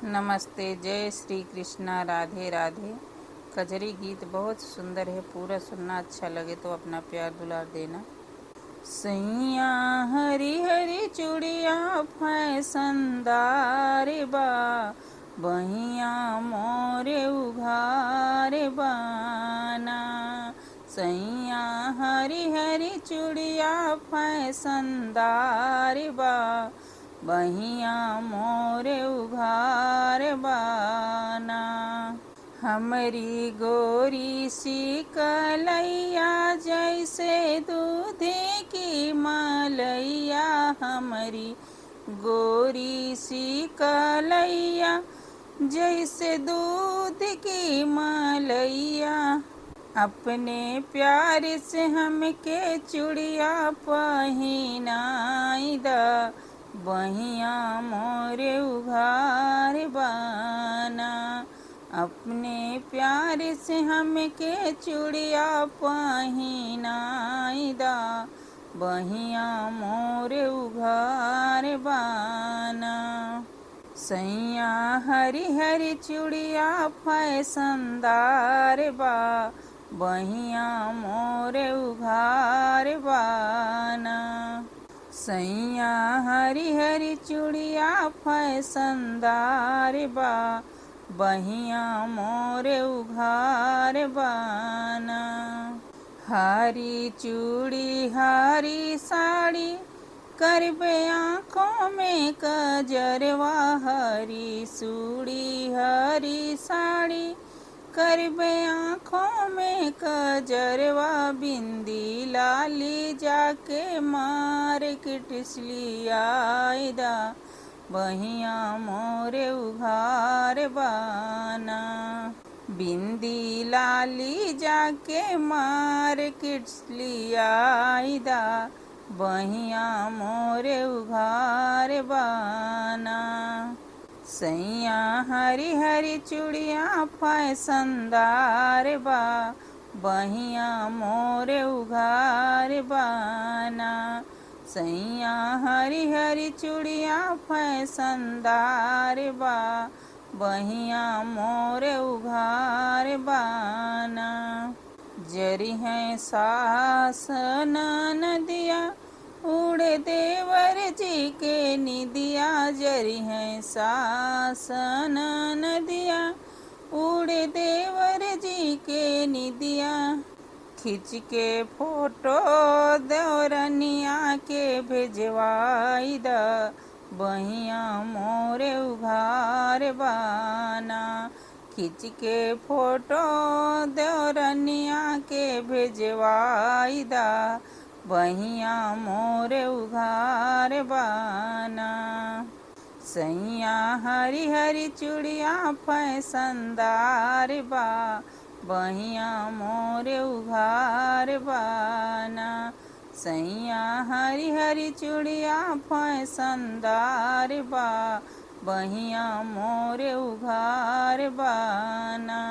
नमस्ते, जय श्री कृष्णा, राधे राधे। कजरी गीत बहुत सुंदर है, पूरा सुनना। अच्छा लगे तो अपना प्यार दुलार देना। सैया हरी हरी चूड़िया फैशनदार बा, बहिया मोरे उघार बाना। सैया हरी हरी चूड़िया फैशनदार बा, बहिया मोरे उघार बाना। हमरी गोरी सी कलैया जैसे दूध की मलैया, हमरी गोरी सी कलैया जैसे दूध की मलैया। अपने प्यार से हमके चूड़िया पहिनाई दा, बहिया मोरे उघार बाना। अपने प्यार से हमके चूड़िया पहिनाई दा, बहिया मोरे उघार बाना। सैया हरी हरी चूड़िया फैशनदार बा, बहिया मोरे उघार बाना। सैया हरी हरी चूड़िया फैशनदार बा, बहिया मोरे उघार बाना। हरी चूड़ी हरी साड़ी करबे आँखों में कजरवा, हरी चूड़ी हरी साड़ी करबे आँखों में कजरवा। बिंदी लाली जाके मार्केट लियाई दा, बहिया मोरे उघार बाना। बिंदी लाली जाके मार्केट लियाई दा, बहिया मोरे उघार बाना। सैया हरी हरी चूड़िया फैशनदार बा, बहिया मोरे उघार बाना। सैया हरी हरी चूड़िया फैशनदार बा, बहिया मोरे उघार बाना। जरी हैं सास नदिया उड़े देवर जी के निदिया, जरी हैं सास नदिया उड़े देवर जी के निदिया। खिंच के फोटो देवरनिया के भेजवाई दा, बहिया मोरे उघार बाना। खिंच के फोटो देवरनिया के भेजवाई दा, बहिया मोरे उघार बाना। सैया हरी हरी चूड़िया फैशनदार बा, बहिया मोरे उघार बाना। सैया हरी हरी चूड़िया फैशनदार बा, बहिया मोरे उघार बाना।